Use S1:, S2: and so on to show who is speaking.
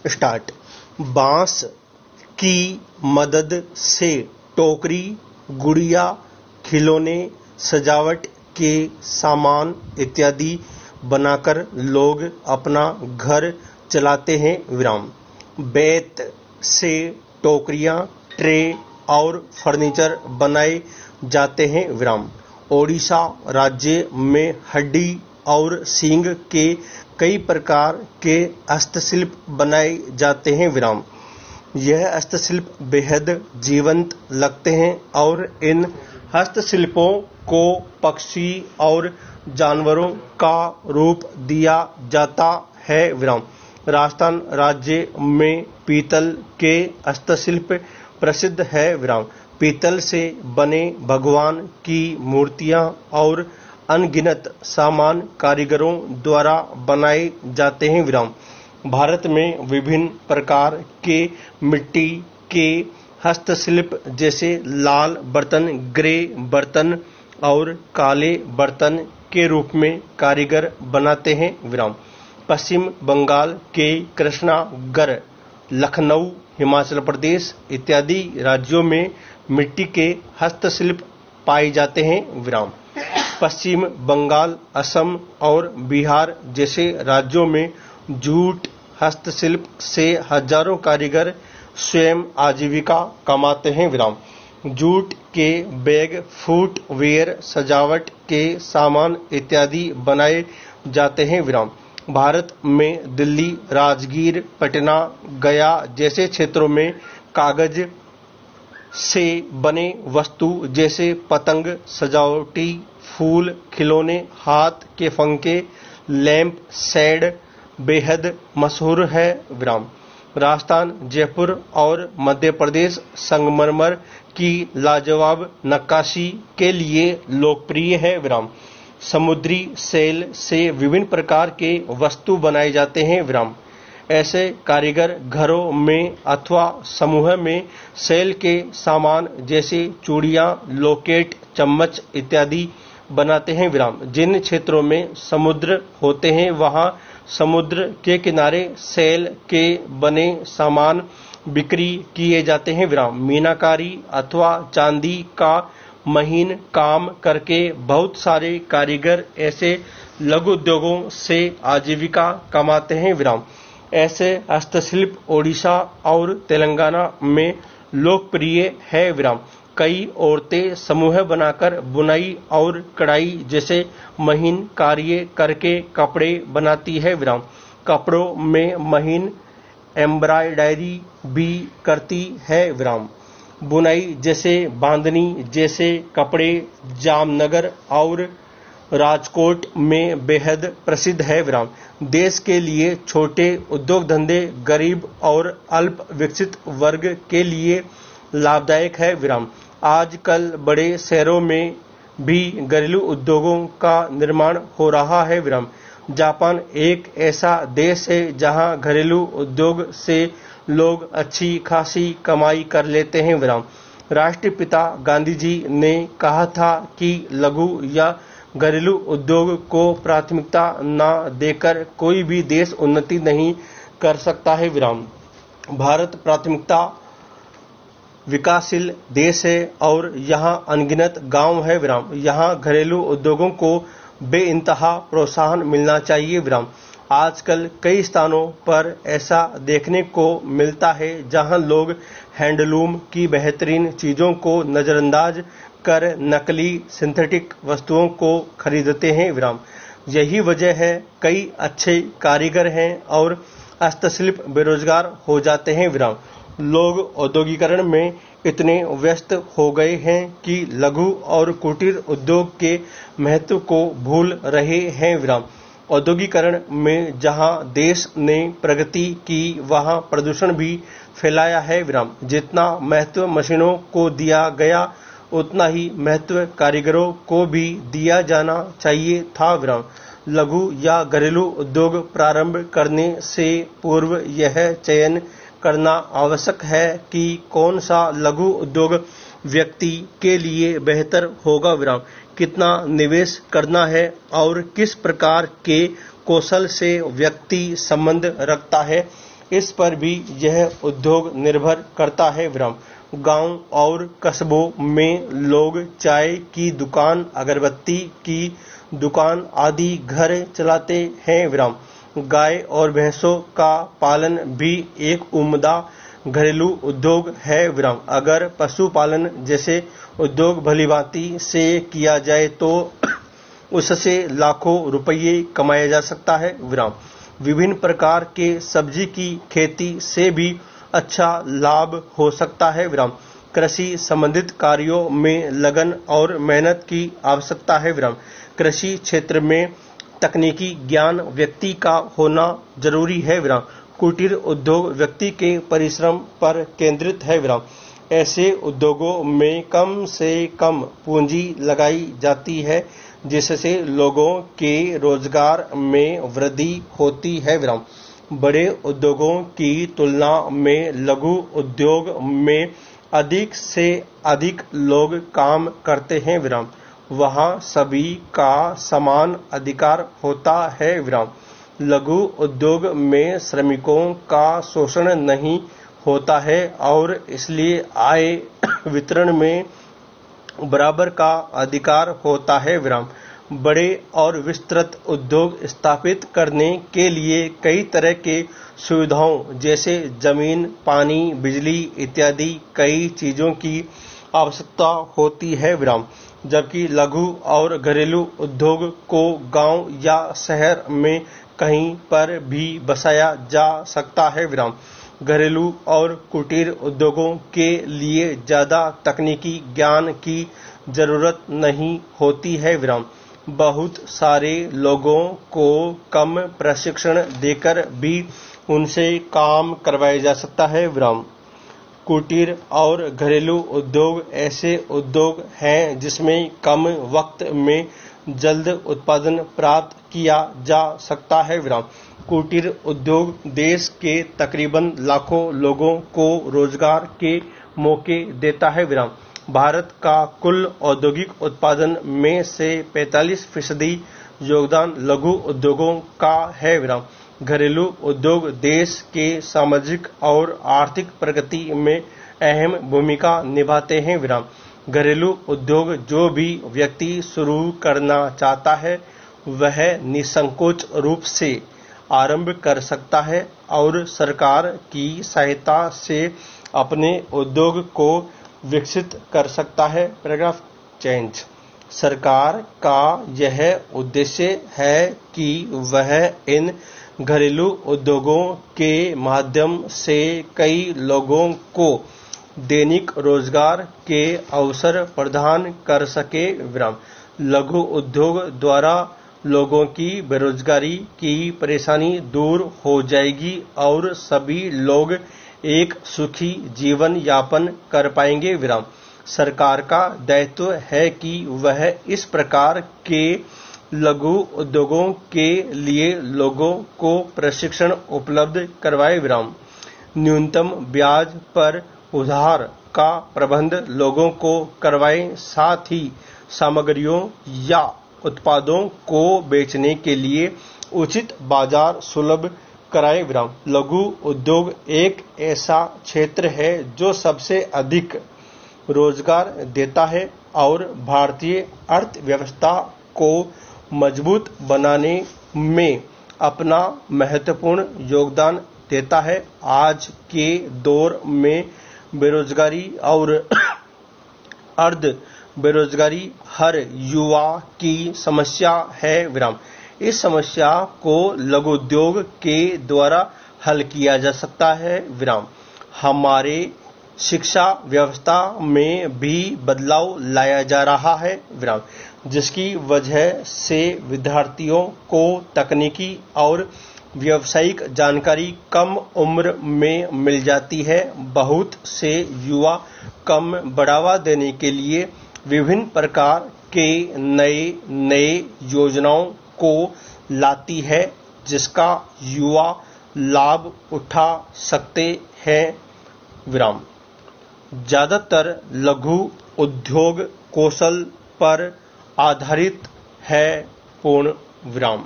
S1: Start. बांस की मदद से टोकरी, गुड़िया, खिलौने, सजावट के सामान इत्यादि बनाकर लोग अपना घर चलाते हैं। बेत से टोकरियां, ट्रे और फर्नीचर बनाए जाते हैं। ओडिशा राज्य में हड्डी और सींग के कई प्रकार के हस्तशिल्प बनाए जाते हैं। यह हस्तशिल्प बेहद जीवंत लगते हैं और इन हस्तशिल्पों को पक्षी और जानवरों का रूप दिया जाता है। राजस्थान राज्य में पीतल के हस्तशिल्प प्रसिद्ध है। पीतल से बने भगवान की मूर्तियां और अनगिनत सामान कारीगरों द्वारा बनाए जाते हैं। भारत में विभिन्न प्रकार के मिट्टी के हस्तशिल्प जैसे लाल बर्तन, ग्रे बर्तन और काले बर्तन के रूप में कारीगर बनाते हैं। पश्चिम बंगाल के कृष्णागढ़, लखनऊ, हिमाचल प्रदेश इत्यादि राज्यों में मिट्टी के हस्तशिल्प पाए जाते हैं। पश्चिम बंगाल, असम और बिहार जैसे राज्यों में जूट हस्तशिल्प से हजारों कारीगर स्वयं आजीविका कमाते हैं। जूट के बैग, फुटवेयर, सजावट के सामान इत्यादि बनाए जाते हैं। भारत में दिल्ली, राजगीर, पटना, गया जैसे क्षेत्रों में कागज से बने वस्तु जैसे पतंग, सजावटी फूल, खिलौने, हाथ के फंके, लैंप शेड बेहद मशहूर है। राजस्थान, जयपुर और मध्य प्रदेश संगमरमर की लाजवाब नक्काशी के लिए लोकप्रिय है। समुद्री सेल से विभिन्न प्रकार के वस्तु बनाए जाते हैं। ऐसे कारीगर घरों में अथवा समूह में सेल के सामान जैसे चूड़ियां, लॉकेट, चम्मच इत्यादि बनाते हैं। जिन क्षेत्रों में समुद्र होते हैं वहां समुद्र के किनारे सेल के बने सामान बिक्री किए जाते हैं। मीनाकारी अथवा चांदी का महीन काम करके बहुत सारे कारीगर ऐसे लघु उद्योगों से आजीविका कमाते हैं। ऐसे हस्तशिल्प ओडिशा और तेलंगाना में लोकप्रिय है। कई औरतें समूह बनाकर बुनाई और कढ़ाई जैसे महीन कार्य करके कपड़े बनाती है। कपड़ों में महीन एम्ब्रॉयडरी भी करती है। बुनाई जैसे बांधनी जैसे कपड़े जामनगर और राजकोट में बेहद प्रसिद्ध है। देश के लिए छोटे उद्योग धंधे गरीब और अल्प विकसित वर्ग के लिए लाभदायक है। आजकल बड़े शहरों में भी घरेलू उद्योगों का निर्माण हो रहा है। जापान एक ऐसा देश है जहां घरेलू उद्योग से लोग अच्छी खासी कमाई कर लेते हैं। राष्ट्रपिता गांधी जी ने कहा था कि लघु या घरेलू उद्योग को प्राथमिकता न देकर कोई भी देश उन्नति नहीं कर सकता है। भारत प्राथमिकता विकासशील देश है और यहाँ अनगिनत गांव है। यहाँ घरेलू उद्योगों को बेइंतहा प्रोत्साहन मिलना चाहिए। आजकल कई स्थानों पर ऐसा देखने को मिलता है जहां लोग हैंडलूम की बेहतरीन चीजों को नजरअंदाज कर नकली सिंथेटिक वस्तुओं को खरीदते हैं। यही वजह है कई अच्छे कारीगर हैं और हस्तशिल्प बेरोजगार हो जाते हैं। लोग औद्योगिकरण में इतने व्यस्त हो गए हैं कि लघु और कुटीर उद्योग के महत्व को भूल रहे हैं। औद्योगिकरण में जहां देश ने प्रगति की वहां प्रदूषण भी फैलाया है। जितना महत्व मशीनों को दिया गया उतना ही महत्व कारीगरों को भी दिया जाना चाहिए था। लघु या घरेलू उद्योग प्रारंभ करने से पूर्व यह चयन करना आवश्यक है कि कौन सा लघु उद्योग व्यक्ति के लिए बेहतर होगा, कितना निवेश करना है और किस प्रकार के कौशल से व्यक्ति संबंध रखता है। इस पर भी यह उद्योग निर्भर करता है विराम। गांव और कस्बों में लोग चाय की दुकान, अगरबत्ती की दुकान आदि घर चलाते हैं विराम। गाय और भैंसों का पालन भी एक उम्दा घरेलू उद्योग है विराम। अगर पशुपालन जैसे उद्योग भलीभांति से किया जाए तो उससे लाखों रुपये कमाया जा सकता है विराम। विभिन्न प्रकार के सब्जी की खेती से भी अच्छा लाभ हो सकता है विराम। कृषि संबंधित कार्यों में लगन और मेहनत की आवश्यकता है विराम। कृषि क्षेत्र में तकनीकी ज्ञान व्यक्ति का होना जरूरी है विराम। कुटीर उद्योग व्यक्ति के परिश्रम पर केंद्रित है विराम। ऐसे उद्योगों में कम से कम पूंजी लगाई जाती है जिससे लोगों के रोजगार में वृद्धि होती है विराम। बड़े उद्योगों की तुलना में लघु उद्योग में अधिक से अधिक लोग काम करते हैं विराम। वहाँ सभी का समान अधिकार होता है विराम। लघु उद्योग में श्रमिकों का शोषण नहीं होता है और इसलिए आय वितरण में बराबर का अधिकार होता है विराम। बड़े और विस्तृत उद्योग स्थापित करने के लिए कई तरह के सुविधाओं जैसे जमीन, पानी, बिजली इत्यादि कई चीजों की आवश्यकता होती है विराम। जबकि लघु और घरेलू उद्योग को गांव या शहर में कहीं पर भी बसाया जा सकता है विराम। घरेलू और कुटीर उद्योगों के लिए ज्यादा तकनीकी ज्ञान की जरूरत नहीं होती है विराम। बहुत सारे लोगों को कम प्रशिक्षण देकर भी उनसे काम करवाया जा सकता है विराम। कुटीर और घरेलू उद्योग ऐसे उद्योग हैं जिसमें कम वक्त में जल्द उत्पादन प्राप्त किया जा सकता है विराम। कुटीर उद्योग देश के तकरीबन लाखों लोगों को रोजगार के मौके देता है विराम। भारत का कुल औद्योगिक उत्पादन में से 45% योगदान लघु उद्योगों का है विराम। घरेलू उद्योग देश के सामाजिक और आर्थिक प्रगति में अहम भूमिका निभाते हैं विराम। घरेलू उद्योग जो भी व्यक्ति शुरू करना चाहता है वह निसंकोच रूप से आरंभ कर सकता है और सरकार की सहायता से अपने उद्योग को विकसित कर सकता है। Paragraph change. सरकार का यह उद्देश्य है कि वह इन घरेलू उद्योगों के माध्यम से कई लोगों को दैनिक रोजगार के अवसर प्रदान कर सके विराम। लघु उद्योग द्वारा लोगों की बेरोजगारी की परेशानी दूर हो जाएगी और सभी लोग एक सुखी जीवन यापन कर पाएंगे विराम। सरकार का दायित्व है कि वह इस प्रकार के लघु उद्योगों के लिए लोगों को प्रशिक्षण उपलब्ध करवाए विराम। न्यूनतम ब्याज पर उधार का प्रबंध लोगों को करवाए, साथ ही सामग्रियों या उत्पादों को बेचने के लिए उचित बाजार सुलभ कराए विराम। लघु उद्योग एक ऐसा क्षेत्र है जो सबसे अधिक रोजगार देता है और भारतीय अर्थव्यवस्था को मजबूत बनाने में अपना महत्वपूर्ण योगदान देता है। आज के दौर में बेरोजगारी और अर्ध बेरोजगारी हर युवा की समस्या है विराम। इस समस्या को लघु उद्योग के द्वारा हल किया जा सकता है विराम। हमारे शिक्षा व्यवस्था में भी बदलाव लाया जा रहा है विराम, जिसकी वजह से विद्यार्थियों को तकनीकी और व्यावसायिक जानकारी कम उम्र में मिल जाती है। बहुत से युवा कम बढ़ावा देने के लिए विभिन्न प्रकार के नए योजनाओं को लाती है जिसका युवा लाभ उठा सकते हैं विराम। ज्यादातर लघु उद्योग कौशल पर आधारित है। पूर्ण विराम।